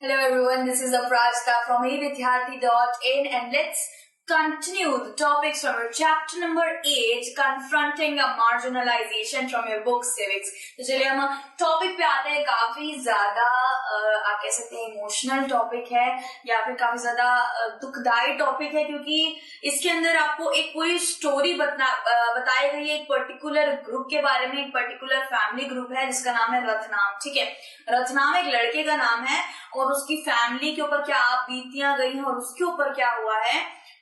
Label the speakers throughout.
Speaker 1: Hello everyone, this is Aprajita from evidyarthi.in and let's continue the topics from our chapter number 8, confronting a marginalization from your book Civics. तो चलिए हम topic पे आते हैं. काफी ज्यादा आप कह सकते हैं इमोशनल टॉपिक है या फिर काफी ज्यादा दुखदायी टॉपिक है, क्योंकि इसके अंदर आपको एक पूरी स्टोरी बताई गई है एक पर्टिकुलर ग्रुप के बारे में. एक पर्टिकुलर फैमिली ग्रुप है जिसका नाम है रत्नाम. ठीक है, रत्नाम एक लड़के का नाम है और उसकी फैमिली के ऊपर क्या आप बीतियां गई हैं और उसके ऊपर क्या हुआ है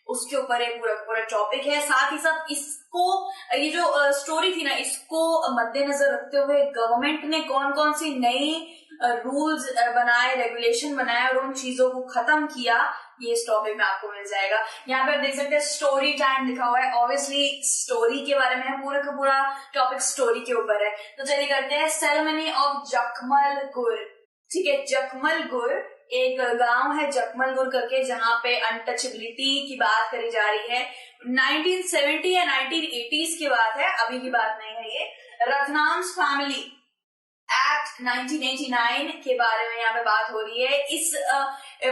Speaker 1: उसके ऊपर एक पूरा टॉपिक है. साथ ही साथ इसको ये जो स्टोरी थी ना, इसको मद्देनजर रखते हुए गवर्नमेंट ने कौन कौन सी नई रूल्स बनाए, रेगुलेशन बनाए और उन चीजों को खत्म किया, ये इस टॉपिक में आपको मिल जाएगा. यहाँ पे आप देख सकते हैं स्टोरी टाइम लिखा हुआ है. ऑब्वियसली स्टोरी के बारे में है, पूरा का पूरा टॉपिक स्टोरी के ऊपर है. तो चलिए करते हैं सेरेमनी ऑफ जकमलगुर. ठीक है, जकमलगुर एक गांव है जकमलगुर करके, जहां पे अनटचेबिलिटी की बात करी जा रही है. 1970 या 1980s की बात है, अभी की बात नहीं है. ये रत्नाम्स फैमिली एक्ट 1989 के बारे में यहाँ पे बात हो रही है. इस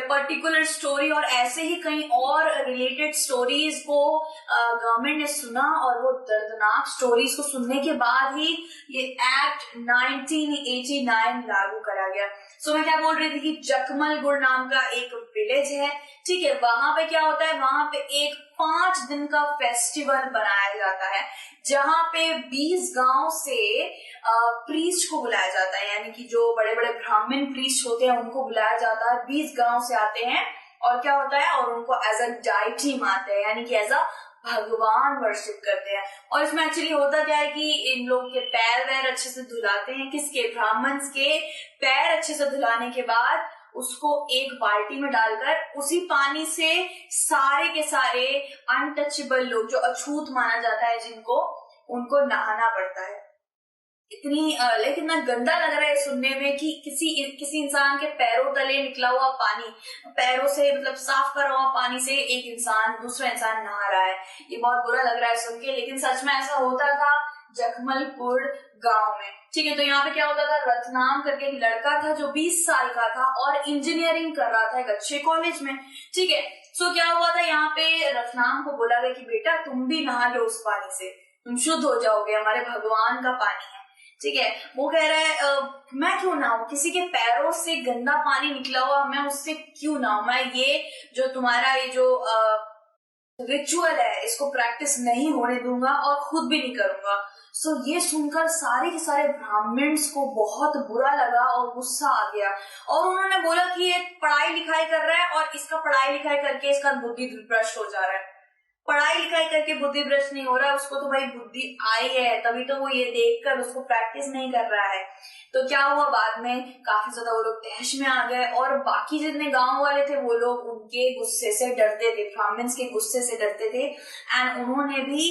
Speaker 1: पर्टिकुलर स्टोरी और ऐसे ही कई और रिलेटेड स्टोरीज को गवर्नमेंट ने सुना और वो दर्दनाक स्टोरीज को सुनने के बाद ही ये एक्ट 1989 लागू करा गया. सो मैं क्या बोल रही थी कि जकमलगुर नाम का एक विलेज है. ठीक है, वहां पे क्या होता है, वहां पे एक 5 दिन का फेस्टिवल बनाया जाता है जहां पे 20 गांव से प्रीस्ट को बुलाया जाता है. यानी कि जो बड़े बड़े ब्राह्मण प्रीस्ट होते हैं उनको बुलाया जाता है. 20 गांव से आते हैं और क्या होता है, और उनको एज अ डाइटी मानते हैं, यानी कि एज अ भगवान वर्शिप करते हैं. और इसमें एक्चुअली होता क्या है कि इन लोग के पैर वैर अच्छे से धुलाते हैं. किसके? ब्राह्मण के पैर अच्छे से धुलाने के बाद उसको एक बाल्टी में डालकर उसी पानी से सारे के सारे अनटचेबल लोग, जो अछूत माना जाता है जिनको, उनको नहाना पड़ता है. लेकिन ना गंदा लग रहा है सुनने में कि किसी इंसान के पैरों तले निकला हुआ पानी, पैरों से मतलब साफ करा हुआ पानी से एक इंसान दूसरा इंसान नहा रहा है. ये बहुत बुरा लग रहा है सुन के, लेकिन सच में ऐसा होता था जकमलपुर गांव में. ठीक है, तो यहाँ पे क्या होता था, रत्नाम करके एक लड़का था जो 20 साल का था और इंजीनियरिंग कर रहा था एक अच्छे कॉलेज में. ठीक है, सो क्या हुआ था, यहाँ पे रत्नाम को बोला गया कि बेटा तुम भी नहा लो उस पानी से, तुम शुद्ध हो जाओगे, हमारे भगवान का पानी है. ठीक है, वो कह रहा है मैं क्यों नहाऊं, किसी के पैरों से गंदा पानी निकला हुआ, मैं उससे क्यों नहाऊं, मैं ये जो तुम्हारा ये जो रिचुअल है इसको प्रैक्टिस नहीं होने दूंगा और खुद भी नहीं करूंगा. सो ये सुनकर सारे के सारे ब्राह्मण्स को बहुत बुरा लगा और गुस्सा आ गया और उन्होंने बोला कि ये पढ़ाई लिखाई कर रहा है और इसका पढ़ाई लिखाई करके इसका बुद्धि भ्रष्ट हो जा रहा है. पढ़ाई लिखाई करके बुद्धि भ्रष्ट नहीं हो रहा, उसको तो भाई बुद्धि आई है, तभी तो वो ये देखकर उसको प्रैक्टिस नहीं कर रहा है. तो क्या हुआ, बाद में काफी ज्यादा वो लोग तहश में आ गए और बाकी जितने गांव वाले थे वो लोग उनके गुस्से से डरते थे, ब्राह्मण्स के गुस्से से डरते थे. एंड उन्होंने भी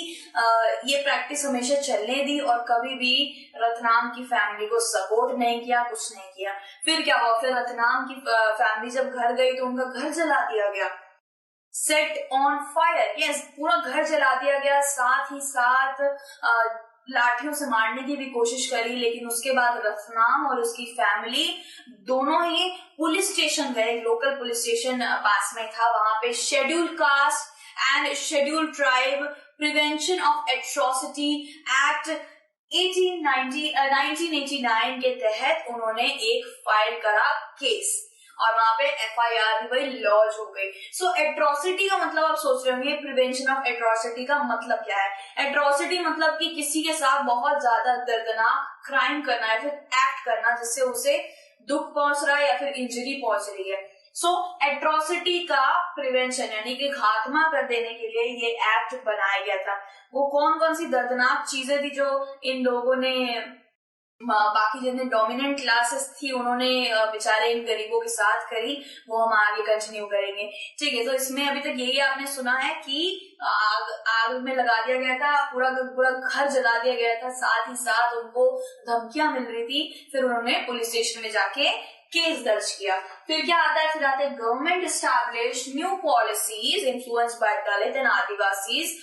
Speaker 1: ये प्रैक्टिस हमेशा चलने दी और कभी भी रत्नाम की फैमिली को सपोर्ट नहीं किया, कुछ नहीं किया. फिर क्या हुआ, फिर रत्नाम की फैमिली जब घर गई तो उनका घर जला दिया गया, सेट ऑन फायर. यस, पूरा घर जला दिया गया. साथ ही साथ लाठियों से मारने की भी कोशिश करी, लेकिन उसके बाद रत्नाम और उसकी फैमिली दोनों ही पुलिस स्टेशन गए. लोकल पुलिस स्टेशन पास में था, वहां पे schedule caste and schedule tribe prevention of atrocity act 1989 के तहत उन्होंने एक फाइल करा केस और वहां पे FIR भी भाई लॉन्च हो गई. सो एट्रोसिटी का मतलब आप सोच रहे होंगे, प्रिवेंशन ऑफ एट्रोसिटी का मतलब क्या है. एट्रोसिटी मतलब कि किसी के साथ बहुत ज्यादा दर्दनाक क्राइम करना है, फिर एक्ट करना जिससे उसे दुख पहुंच रहा है या फिर इंजरी पहुंच रही है. सो एट्रोसिटी का प्रिवेंशन यानी कि खात्मा कर देने के लिए ये एक्ट बनाया गया था. वो कौन कौन सी दर्दनाक चीजें थी जो इन लोगों ने, बाकी जितने डोमिनेंट क्लासेस थी उन्होंने बेचारे इन गरीबों के साथ करी, वो हम आगे कंटिन्यू करेंगे. ठीक है, तो इसमें अभी तक यही आपने सुना है कि आग में लगा दिया गया था, पूरा घर जला दिया गया था, साथ ही साथ उनको धमकियां मिल रही थी. फिर उन्होंने पुलिस स्टेशन में जाके केस दर्ज किया. फिर क्या आता है, फिर आते हैं government establish new policies influenced by Dalit and Adivasis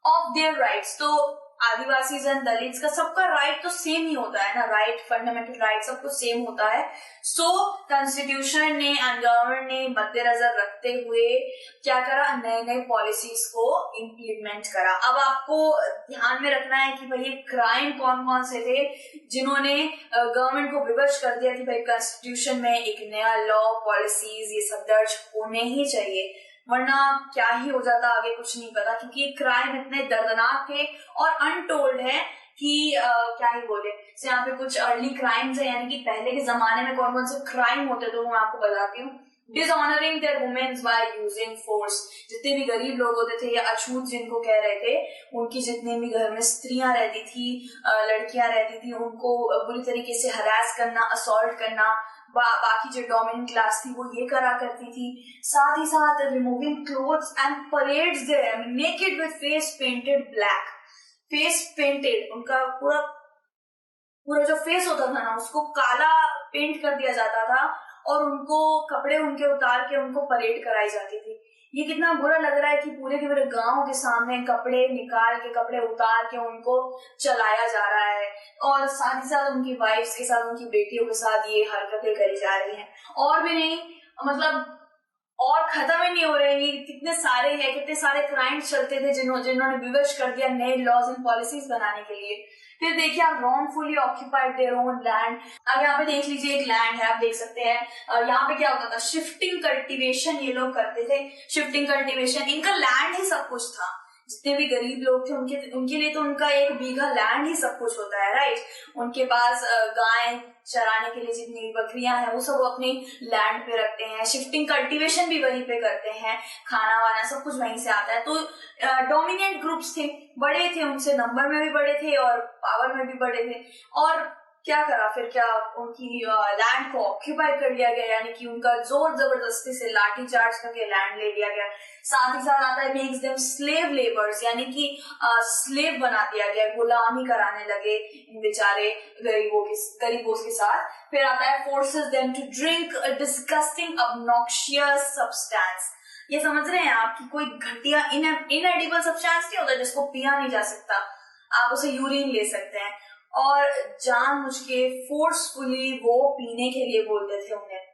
Speaker 1: of their rights. तो आदिवासीज एंड दलित्स का सबका राइट तो सेम ही होता है ना, राइट, फंडामेंटल राइट सब कुछ सेम होता है। सो कॉन्स्टिट्यूशन ने एंड गवर्नमेंट ने मद्देनजर रखते हुए क्या करा, नए नए पॉलिसीज को इम्प्लीमेंट करा। अब आपको ध्यान में रखना है कि भाई क्राइम कौन कौन से थे जिन्होंने गवर्नमेंट को विवश कर दिया कि भाई कॉन्स्टिट्यूशन में एक नया लॉ, पॉलिसीज ये सब दर्ज होने ही चाहिए, वरना क्या ही हो जाता आगे कुछ नहीं पता, क्योंकि क्राइम इतने दर्दनाक थे और अनटोल्ड है कि क्या ही बोले। तो यहाँ पे कुछ अर्ली क्राइम्स है, यानी कि पहले के जमाने में कौन कौन से क्राइम होते थे वो मैं आपको बताती हूँ। Dishonouring their womens by using force, जितने भी गरीब लोग होते थे या अछूत जिनको कह रहे थे, उनकी जितने भी घर में स्त्रियां रहती थी, लड़कियां रहती थी, उनको बुरी तरीके से हरास करना, असॉल्ट करना, बाकी जो डोमिनेंट क्लास थी वो ये करा करती थी। साथ ही साथ removing clothes and parades their naked with face painted black, face painted, उनका पूरा पूरा जो फेस होता था ना उसको काला पेंट कर दिया जाता था और उनको कपड़े उनके उतार के उनको परेड कराई जाती थी। ये कितना बुरा लग रहा है कि पूरे के पूरे गांव के सामने कपड़े निकाल के, कपड़े उतार के उनको चलाया जा रहा है और साथ ही साथ उनकी वाइफ्स के साथ, उनकी बेटियों के साथ ये हरकतें करी जा रही हैं। और भी नहीं, मतलब और खत्म ही नहीं हो रहे, ये कितने सारे हैं, कितने सारे क्राइम्स चलते थे जिन्होंने विवश कर दिया नए लॉज एंड पॉलिसीज बनाने के लिए। फिर देखिए आप wrongfully occupied their own land. अब यहाँ पे देख लीजिए एक लैंड है, आप देख सकते हैं यहाँ पे क्या होता था, शिफ्टिंग कल्टीवेशन ये लोग करते थे। शिफ्टिंग कल्टीवेशन, इनका लैंड ही सब कुछ था। जितने भी गरीब लोग थे उनके लिए तो उनका 1 बीघा लैंड ही सब कुछ होता है, राइट। उनके पास गाय चराने के लिए जितनी बकरियां हैं वो सब अपने लैंड पे रखते हैं। शिफ्टिंग कल्टीवेशन भी वहीं पे करते हैं, खाना वाना सब कुछ वहीं से आता है। तो डोमिनेंट ग्रुप्स थे, बड़े थे, उनसे नंबर में भी बड़े थे और पावर में भी बड़े थे। और क्या करा फिर, क्या उनकी लैंड को ऑक्यूपाई कर लिया गया, यानी कि उनका जोर जबरदस्ती से लाठी चार्ज करके लैंड ले लिया गया। साथ ही साथ आता है मेक्स देम स्लेव लेबर्स, यानी कि स्लेव बना दिया गया, गुलामी कराने लगे इन बेचारे गरीबों के साथ। फिर आता है forces them to drink a disgusting obnoxious substance. ये समझ रहे हैं आप कि कोई घटिया इनएडिबल सब्सटेंस नहीं होता जिसको पिया नहीं जा सकता, आप उसे यूरिन ले सकते हैं, और जानबूझ के फोर्सफुली वो पीने के लिए बोलते थे उन्हें।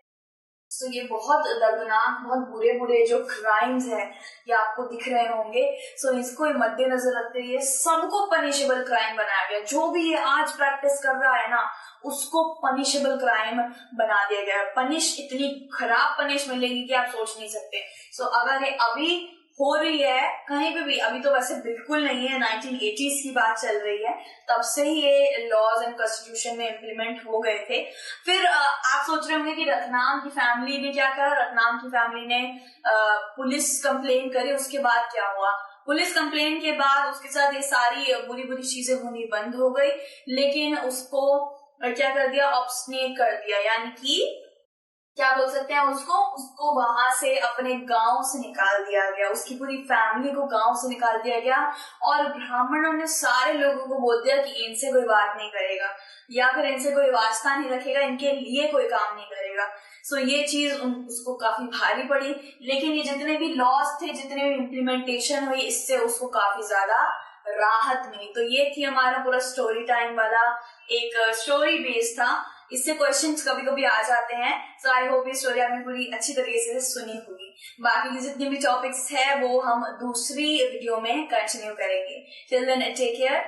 Speaker 1: तो ये बहुत दर्दनाक, बहुत बुरे बुरे जो क्राइम्स हैं ये आपको दिख रहे होंगे। सो इसको मद्देनजर रखते हुए सबको पनिशेबल क्राइम बनाया गया। जो भी ये आज प्रैक्टिस कर रहा है ना उसको पनिशेबल क्राइम बना दिया गया। पनिश, इतनी खराब पनिश मिलेगी कि आप सोच नहीं सकते। सो अगर ये अभी हो रही है कहीं पे भी, अभी तो वैसे बिल्कुल नहीं है, 1980s की बात चल रही है, तब से ही ये लॉज एंड कॉन्स्टिट्यूशन में इम्प्लीमेंट हो गए थे। फिर आप सोच रहे होंगे कि रतनाम की फैमिली ने क्या करा। रतनाम की फैमिली ने पुलिस कंप्लेन करी, उसके बाद क्या हुआ, पुलिस कंप्लेन के बाद उसके साथ ये सारी बुरी बुरी चीजें होनी बंद हो गई, लेकिन उसको क्या कर दिया, ऑब्स्टिनेट कर दिया, यानी कि क्या बोल सकते हैं उसको वहां से अपने गांव से निकाल दिया गया। उसकी पूरी फैमिली को गांव से निकाल दिया गया और ब्राह्मणों ने सारे लोगों को बोल दिया कि इनसे कोई बात नहीं करेगा या फिर इनसे कोई वास्ता नहीं रखेगा, इनके लिए कोई काम नहीं करेगा। सो ये चीज उसको काफी भारी पड़ी, लेकिन ये जितने भी लॉज थे, जितने भी इम्प्लीमेंटेशन हुई, इससे उसको काफी ज्यादा राहत मिली। तो ये थी हमारा पूरा स्टोरी टाइम वाला एक स्टोरी बेस था। इससे क्वेश्चंस कभी कभी आ जाते हैं। सो आई होप ये स्टोरी आपने पूरी अच्छी तरीके से सुनी होगी। बाकी के जितने भी टॉपिक्स है वो हम दूसरी वीडियो में कंटिन्यू करेंगे। Till then take care.